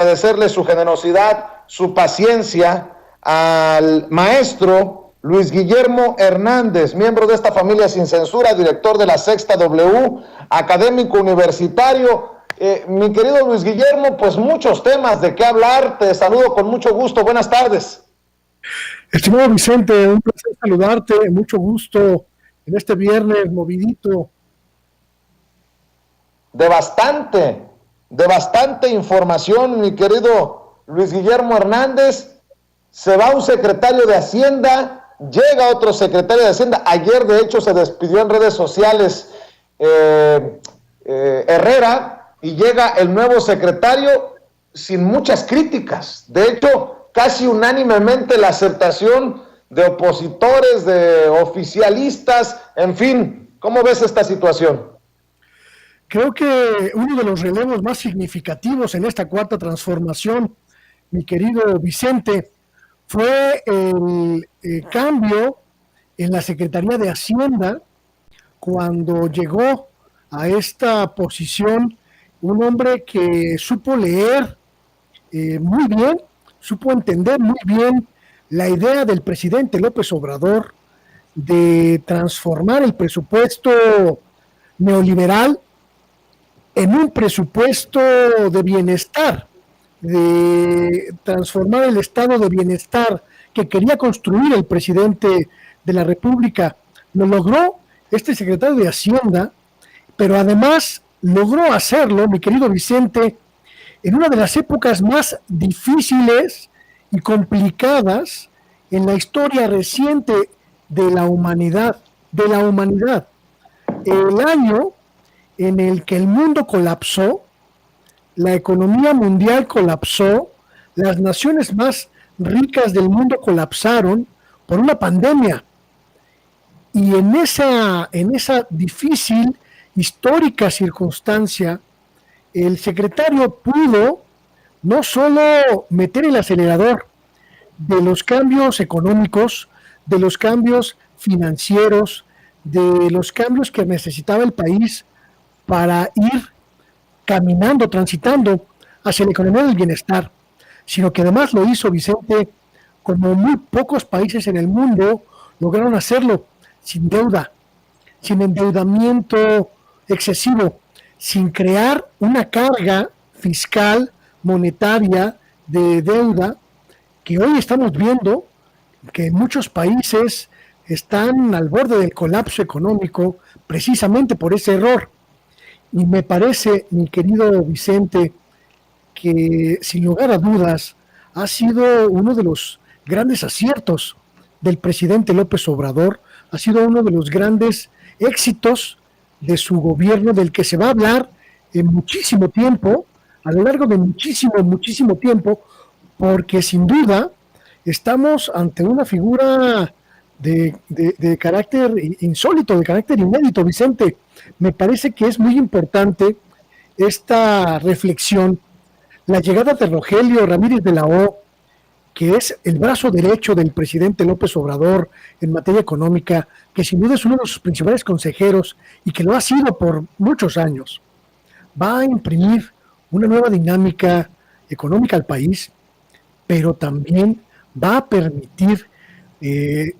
agradecerle su generosidad, su paciencia al maestro Luis Guillermo Hernández, miembro de esta familia sin censura, director de la Sexta W, académico universitario. Mi querido Luis Guillermo, pues muchos temas de qué hablar. Te saludo con mucho gusto. Buenas tardes. Estimado Vicente, un placer saludarte, mucho gusto en este viernes movidito. De bastante información, mi querido Luis Guillermo Hernández. Se va un secretario de Hacienda, llega otro secretario de Hacienda. Ayer, de hecho, se despidió en redes sociales Herrera, y llega el nuevo secretario sin muchas críticas. De hecho, casi unánimemente la aceptación de opositores, de oficialistas, en fin. ¿Cómo ves esta situación? Creo que uno de los relevos más significativos en esta cuarta transformación, mi querido Vicente, fue el cambio en la Secretaría de Hacienda cuando llegó a esta posición un hombre que supo leer muy bien, supo entender muy bien la idea del presidente López Obrador de transformar el presupuesto neoliberal en un presupuesto de bienestar, de transformar el estado de bienestar que quería construir el presidente de la República. Lo logró este secretario de Hacienda, pero además logró hacerlo, mi querido Vicente, en una de las épocas más difíciles y complicadas en la historia reciente de la humanidad, el año en el que el mundo colapsó, la economía mundial colapsó, las naciones más ricas del mundo colapsaron por una pandemia. Y en esa difícil, histórica circunstancia, el secretario pudo no solo meter el acelerador de los cambios económicos, de los cambios financieros, de los cambios que necesitaba el país para ir caminando, transitando hacia la economía del bienestar, sino que además lo hizo, Vicente, como muy pocos países en el mundo lograron hacerlo, sin deuda, sin endeudamiento excesivo, sin crear una carga fiscal, monetaria, de deuda, que hoy estamos viendo que muchos países están al borde del colapso económico precisamente por ese error. Y me parece, mi querido Vicente, que sin lugar a dudas ha sido uno de los grandes aciertos del presidente López Obrador, ha sido uno de los grandes éxitos de su gobierno, del que se va a hablar en muchísimo tiempo, a lo largo de muchísimo tiempo, porque sin duda estamos ante una figura de carácter insólito, de carácter inédito, Vicente. Me parece que es muy importante esta reflexión. La llegada de Rogelio Ramírez de la O, que es el brazo derecho del presidente López Obrador en materia económica, que sin duda es uno de sus principales consejeros y que lo ha sido por muchos años, va a imprimir una nueva dinámica económica al país, pero también va a permitir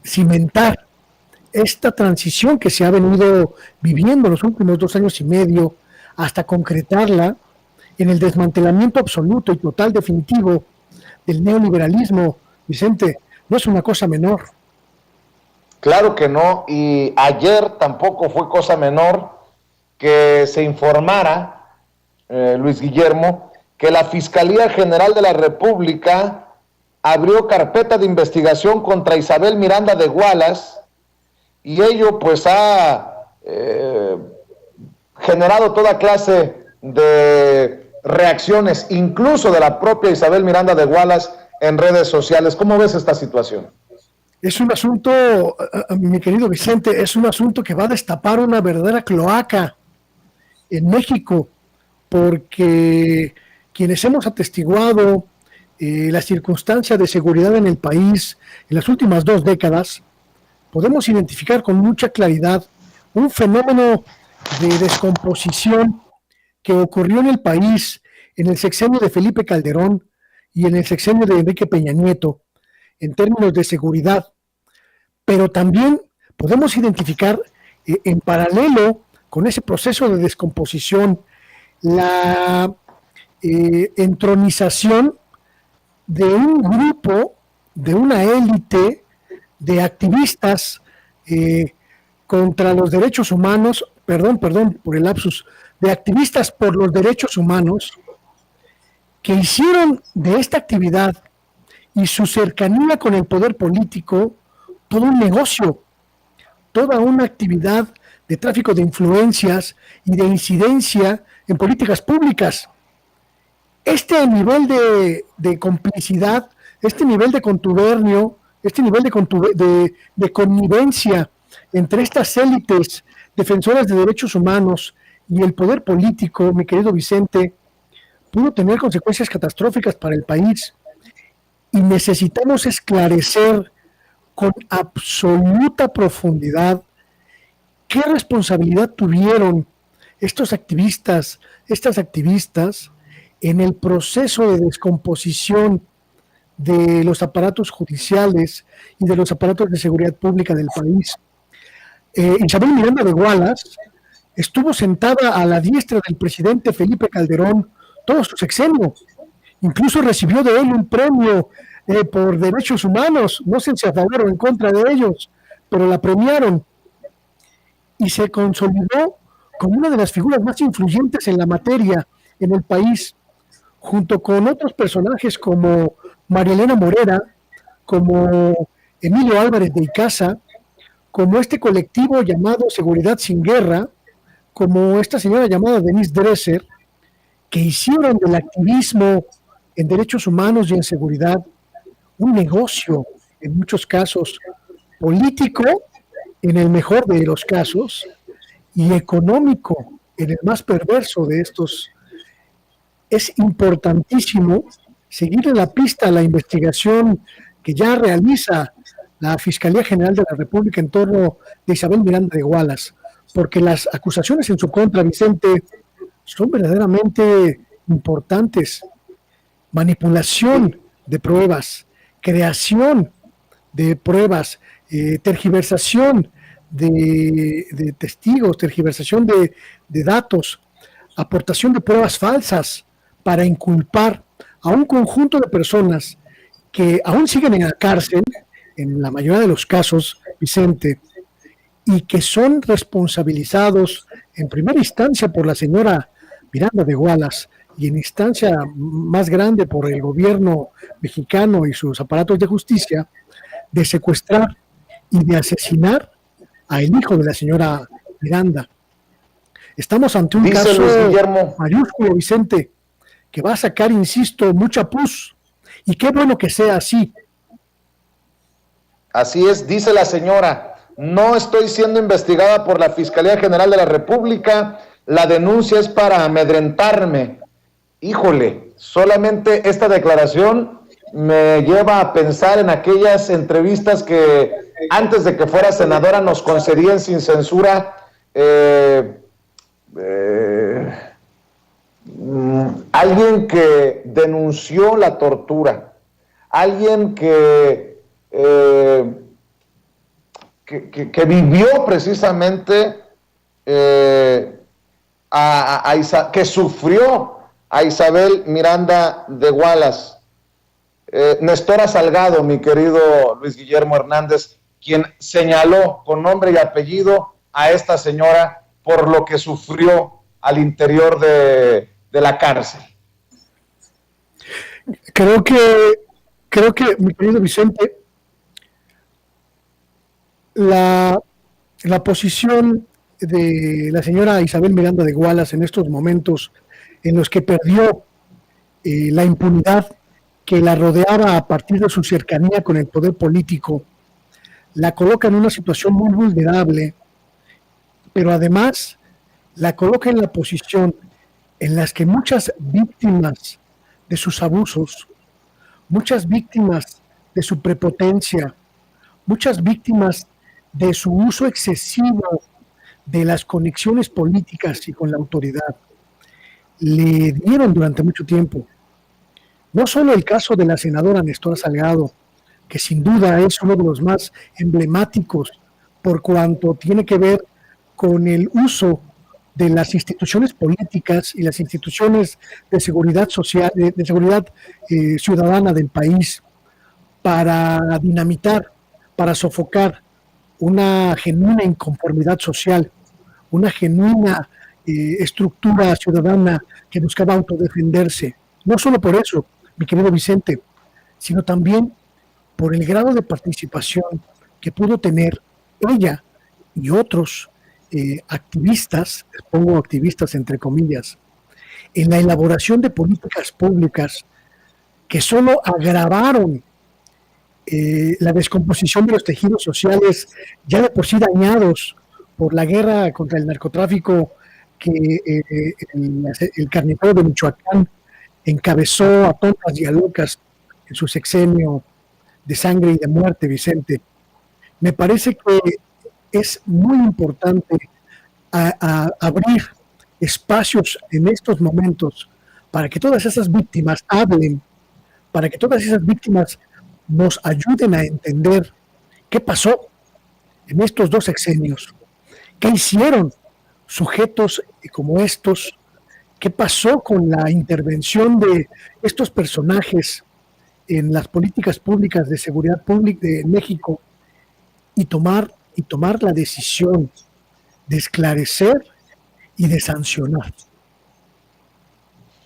cimentar esta transición que se ha venido viviendo en los últimos 2 años y medio hasta concretarla en el desmantelamiento absoluto y total definitivo del neoliberalismo. Vicente, no es una cosa menor. Claro que no, y ayer tampoco fue cosa menor que se informara, Luis Guillermo, que la Fiscalía General de la República abrió carpeta de investigación contra Isabel Miranda de Gualas, y ello pues ha generado toda clase de reacciones, incluso de la propia Isabel Miranda de Gualas en redes sociales. ¿Cómo ves esta situación? Es un asunto, mi querido Vicente, es un asunto que va a destapar una verdadera cloaca en México, porque quienes hemos atestiguado las circunstancias de seguridad en el país en las últimas 2 décadas, podemos identificar con mucha claridad un fenómeno de descomposición que ocurrió en el país en el sexenio de Felipe Calderón y en el sexenio de Enrique Peña Nieto, en términos de seguridad, pero también podemos identificar en paralelo con ese proceso de descomposición la entronización de un grupo, de una élite de activistas contra los derechos humanos, perdón por el lapsus, de activistas por los derechos humanos, que hicieron de esta actividad y su cercanía con el poder político todo un negocio, toda una actividad de tráfico de influencias y de incidencia en políticas públicas. Este nivel de complicidad, este nivel de contubernio, este nivel de connivencia entre estas élites defensoras de derechos humanos y el poder político, mi querido Vicente, pudo tener consecuencias catastróficas para el país. Y necesitamos esclarecer con absoluta profundidad qué responsabilidad tuvieron estos activistas, estas activistas, en el proceso de descomposición de los aparatos judiciales y de los aparatos de seguridad pública del país. Isabel Miranda de Wallace estuvo sentada a la diestra del presidente Felipe Calderón todo su sexenio. Incluso recibió de él un premio por derechos humanos, no sé si a favor o en contra de ellos, pero la premiaron y se consolidó como una de las figuras más influyentes en la materia en el país, junto con otros personajes como María Elena Morera, como Emilio Álvarez de Icaza, como este colectivo llamado Seguridad Sin Guerra, como esta señora llamada Denise Dresser, que hicieron del activismo en derechos humanos y en seguridad un negocio, en muchos casos político, en el mejor de los casos, y económico, en el más perverso de estos. Es importantísimo seguir en la pista la investigación que ya realiza la Fiscalía General de la República en torno de Isabel Miranda de Wallace, porque las acusaciones en su contra, Vicente, son verdaderamente importantes. Manipulación de pruebas, creación de pruebas, tergiversación de testigos, tergiversación de datos, aportación de pruebas falsas para inculpar a un conjunto de personas que aún siguen en la cárcel, en la mayoría de los casos, Vicente, y que son responsabilizados en primera instancia por la señora Miranda de Wallace y en instancia más grande por el gobierno mexicano y sus aparatos de justicia, de secuestrar y de asesinar a el hijo de la señora Miranda. Estamos ante un caso mayúsculo, Vicente, que va a sacar, insisto, mucha pus, y qué bueno que sea así. Así es, dice la señora, no estoy siendo investigada por la Fiscalía General de la República, la denuncia es para amedrentarme. Híjole, solamente esta declaración me lleva a pensar en aquellas entrevistas que antes de que fuera senadora nos concedían sin censura alguien que denunció la tortura, alguien que vivió precisamente que sufrió a Isabel Miranda de Wallace. Nestora Salgado, mi querido Luis Guillermo Hernández, quien señaló con nombre y apellido a esta señora por lo que sufrió al interior de la cárcel. Creo que, mi querido Vicente, la posición de la señora Isabel Miranda de Wallace en estos momentos en los que perdió la impunidad que la rodeaba a partir de su cercanía con el poder político, la coloca en una situación muy vulnerable, pero además la coloca en la posición en las que muchas víctimas de sus abusos, muchas víctimas de su prepotencia, muchas víctimas de su uso excesivo de las conexiones políticas y con la autoridad, le dieron durante mucho tiempo. No solo el caso de la senadora Nestora Salgado, que sin duda es uno de los más emblemáticos por cuanto tiene que ver con el uso de las instituciones políticas y las instituciones de seguridad social, de seguridad ciudadana del país para dinamitar, para sofocar una genuina inconformidad social, una genuina estructura ciudadana que buscaba autodefenderse. No solo por eso, mi querido Vicente, sino también por el grado de participación que pudo tener ella y otros activistas, pongo activistas entre comillas, en la elaboración de políticas públicas que solo agravaron la descomposición de los tejidos sociales ya de por sí dañados por la guerra contra el narcotráfico que el carnicero de Michoacán encabezó a tontas y a locas en su sexenio de sangre y de muerte, Vicente. Me parece que es muy importante a abrir espacios en estos momentos para que todas esas víctimas hablen, para que todas esas víctimas nos ayuden a entender qué pasó en estos 2 sexenios, qué hicieron sujetos como estos, qué pasó con la intervención de estos personajes en las políticas públicas de seguridad pública de México y tomar la decisión de esclarecer y de sancionar.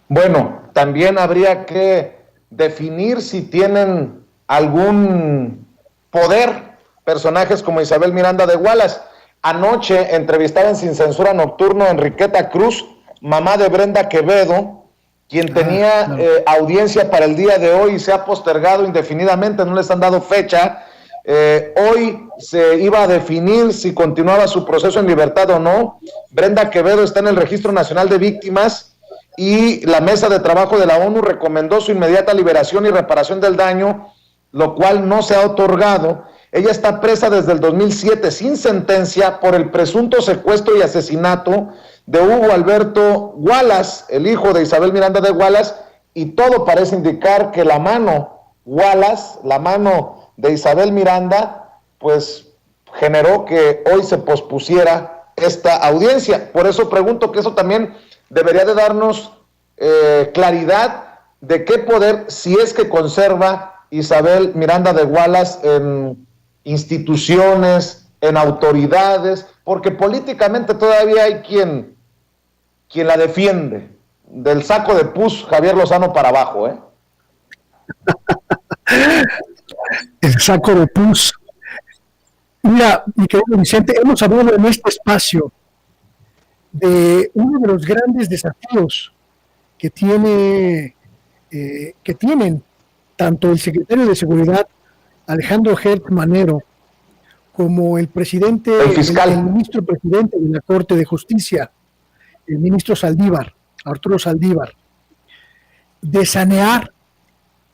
Bueno, también habría que definir si tienen algún poder personajes como Isabel Miranda de Wallace. Anoche entrevistaba en Sin Censura Nocturno a Enriqueta Cruz, mamá de Brenda Quevedo, quien tenía audiencia para el día de hoy y se ha postergado indefinidamente, no les han dado fecha. Hoy se iba a definir si continuaba su proceso en libertad o no. Brenda Quevedo está en el Registro Nacional de Víctimas y la Mesa de Trabajo de la ONU recomendó su inmediata liberación y reparación del daño, lo cual no se ha otorgado. Ella está presa desde el 2007 sin sentencia por el presunto secuestro y asesinato de Hugo Alberto Wallace, el hijo de Isabel Miranda de Wallace, y todo parece indicar que la mano Wallace, la mano de Isabel Miranda, pues generó que hoy se pospusiera esta audiencia. Por eso pregunto que eso también debería de darnos claridad de qué poder, si es que conserva Isabel Miranda de Wallace en instituciones, en autoridades, porque políticamente todavía hay quien la defiende, del saco de pus Javier Lozano para abajo, ¿eh? El saco de pus. Mira, mi querido Vicente, hemos hablado en este espacio de uno de los grandes desafíos que tienen tanto el secretario de Seguridad, Alejandro Hertz Manero, como el ministro presidente de la Corte de Justicia, el ministro Saldívar, Arturo Saldívar, de sanear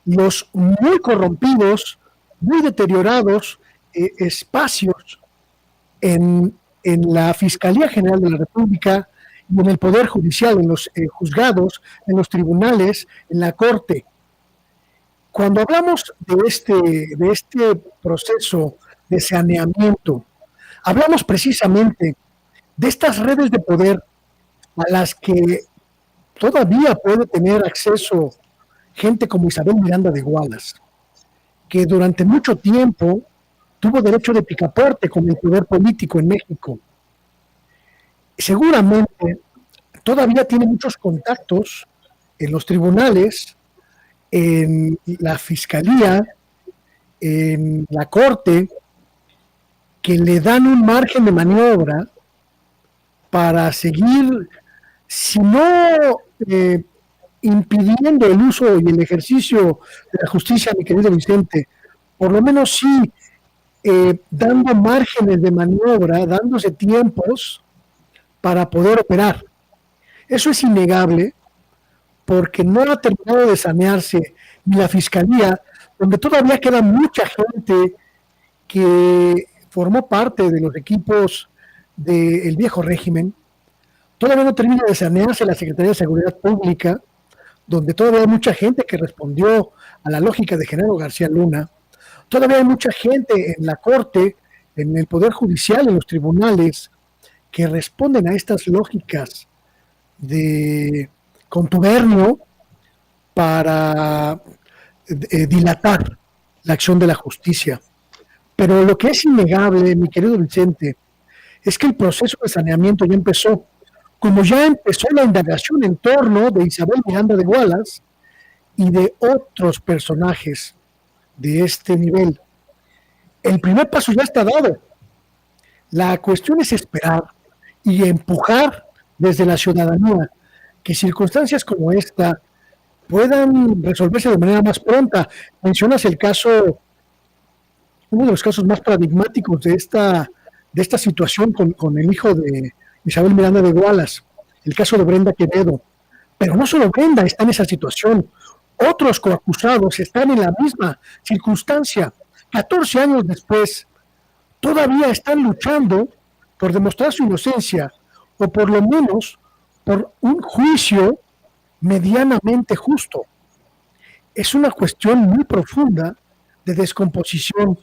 los muy corrompidos, muy deteriorados espacios en la Fiscalía General de la República y en el Poder Judicial, en los juzgados, en los tribunales, en la Corte. Cuando hablamos de este proceso de saneamiento, hablamos precisamente de estas redes de poder a las que todavía puede tener acceso gente como Isabel Miranda de Wallace, que durante mucho tiempo tuvo derecho de picaporte con el poder político en México. Seguramente todavía tiene muchos contactos en los tribunales, en la fiscalía, en la corte, que le dan un margen de maniobra para seguir, si no impidiendo el uso y el ejercicio de la justicia, mi querido Vicente, por lo menos sí dando márgenes de maniobra, dándose tiempos para poder operar. Eso es innegable, porque no ha terminado de sanearse ni la Fiscalía, donde todavía queda mucha gente que formó parte de los equipos del viejo régimen, Todavía no termina de sanearse la Secretaría de Seguridad Pública, donde todavía hay mucha gente que respondió a la lógica de Genaro García Luna. Todavía hay mucha gente en la Corte, en el Poder Judicial, en los tribunales, que responden a estas lógicas de contubernio para dilatar la acción de la justicia. Pero lo que es innegable, mi querido Vicente, es que el proceso de saneamiento ya empezó. Como ya empezó la indagación en torno de Isabel Miranda de Wallace y de otros personajes de este nivel. El primer paso ya está dado. La cuestión es esperar y empujar desde la ciudadanía que circunstancias como esta puedan resolverse de manera más pronta. Mencionas el caso, uno de los casos más paradigmáticos de esta situación con el hijo de Isabel Miranda de Wallace, el caso de Brenda Quevedo. Pero no solo Brenda está en esa situación, otros coacusados están en la misma circunstancia. 14 años después, todavía están luchando por demostrar su inocencia o por lo menos por un juicio medianamente justo. Es una cuestión muy profunda de descomposición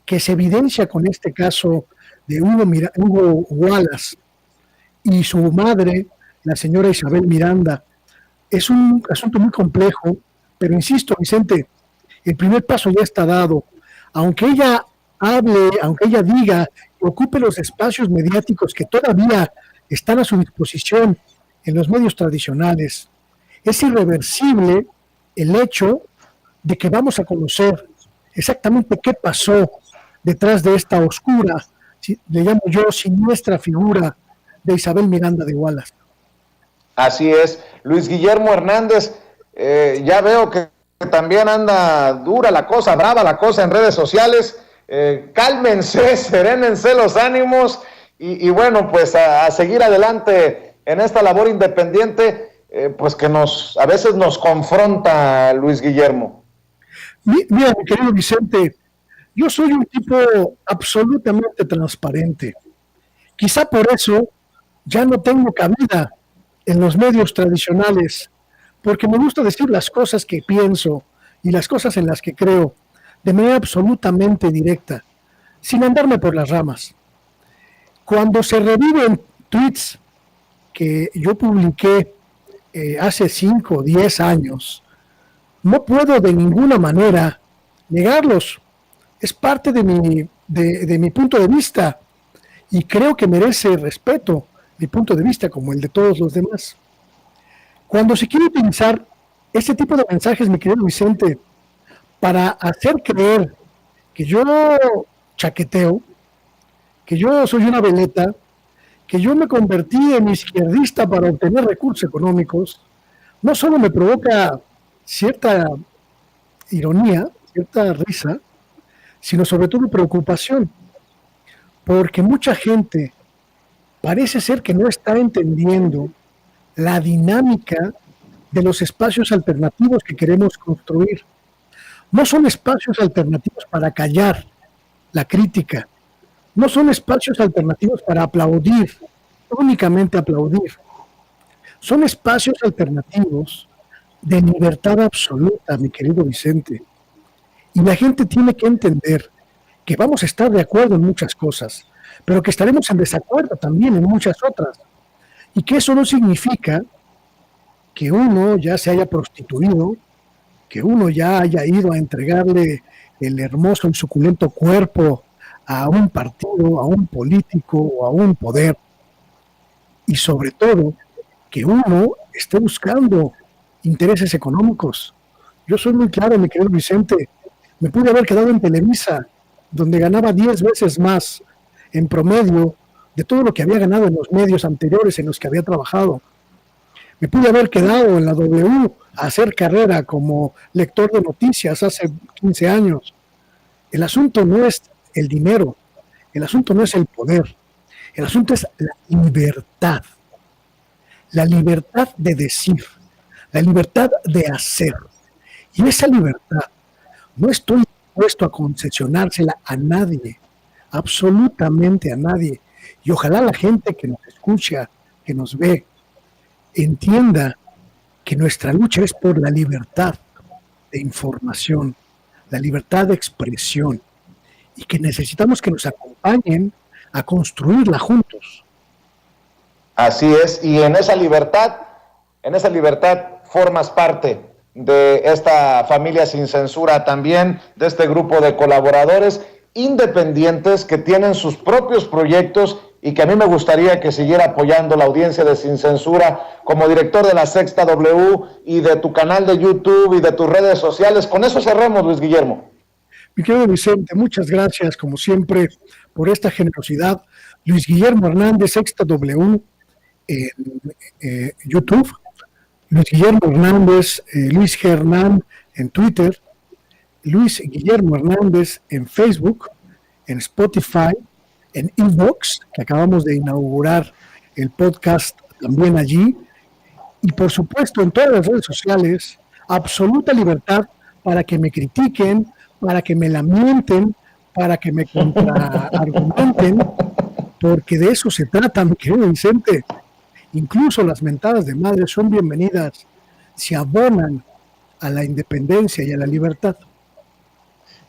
que se evidencia con este caso de Hugo Wallace y su madre, la señora Isabel Miranda. Es un asunto muy complejo, pero insisto, Vicente, el primer paso ya está dado. Aunque ella hable, aunque ella diga, ocupe los espacios mediáticos que todavía están a su disposición en los medios tradicionales, es irreversible el hecho de que vamos a conocer exactamente qué pasó detrás de esta oscura, le llamo yo, siniestra figura de Isabel Miranda de Wallace. Así es. Luis Guillermo Hernández, ya veo que también anda dura la cosa, brava la cosa en redes sociales. Cálmense, serénense los ánimos y bueno, pues a seguir adelante en esta labor independiente, pues que a veces nos confronta Luis Guillermo. Mira, mi querido Vicente, yo soy un tipo absolutamente transparente. Quizá por eso ya no tengo cabida en los medios tradicionales, porque me gusta decir las cosas que pienso y las cosas en las que creo de manera absolutamente directa, sin andarme por las ramas. Cuando se reviven tweets que yo publiqué hace 5 o 10 años, no puedo de ninguna manera negarlos. Es parte de mi punto de vista y creo que merece respeto mi punto de vista como el de todos los demás. Cuando se quiere utilizar este tipo de mensajes, mi querido Vicente, para hacer creer que yo chaqueteo, que yo soy una veleta, que yo me convertí en izquierdista para obtener recursos económicos, no solo me provoca cierta ironía, cierta risa, sino sobre todo preocupación, porque mucha gente parece ser que no está entendiendo la dinámica de los espacios alternativos que queremos construir. No son espacios alternativos para callar la crítica, no son espacios alternativos para aplaudir, únicamente aplaudir. Son espacios alternativos de libertad absoluta, mi querido Vicente. Y la gente tiene que entender que vamos a estar de acuerdo en muchas cosas, pero que estaremos en desacuerdo también en muchas otras. Y que eso no significa que uno ya se haya prostituido, que uno ya haya ido a entregarle el hermoso y suculento cuerpo a un partido, a un político o a un poder. Y sobre todo, que uno esté buscando intereses económicos. Yo soy muy claro, mi querido Vicente, me pude haber quedado en Televisa, donde ganaba 10 veces más en promedio de todo lo que había ganado en los medios anteriores en los que había trabajado. Me pude haber quedado en la W a hacer carrera como lector de noticias hace 15 años. El asunto no es el dinero, el asunto no es el poder, el asunto es la libertad de decir, la libertad de hacer. Y esa libertad no estoy dispuesto a concesionársela a nadie, absolutamente a nadie. Y ojalá la gente que nos escucha que nos ve entienda que nuestra lucha es por la libertad de información, la libertad de expresión, y que necesitamos que nos acompañen a construirla juntos. Así es, y en esa libertad formas parte de esta familia sin censura también, de este grupo de colaboradores independientes que tienen sus propios proyectos y que a mí me gustaría que siguiera apoyando la audiencia de Sin Censura como director de La Sexta W y de tu canal de YouTube y de tus redes sociales. Con eso cerramos, Luis Guillermo. Mi querido Vicente, muchas gracias como siempre por esta generosidad. Luis Guillermo Hernández, Sexta W en YouTube, Luis Guillermo Hernández, Luis G. Hernán en Twitter, Luis Guillermo Hernández en Facebook, en Spotify, en Inbox, que acabamos de inaugurar el podcast también allí, y por supuesto en todas las redes sociales, absoluta libertad para que me critiquen, para que me lamenten, para que me contraargumenten, porque de eso se trata, mi querido Vicente. Incluso las mentadas de madre son bienvenidas si abonan a la independencia y a la libertad.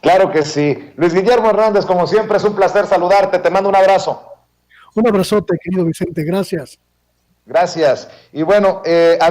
Claro que sí. Luis Guillermo Hernández, como siempre, es un placer saludarte. Te mando un abrazo. Un abrazote, querido Vicente. Gracias. Gracias. Y bueno,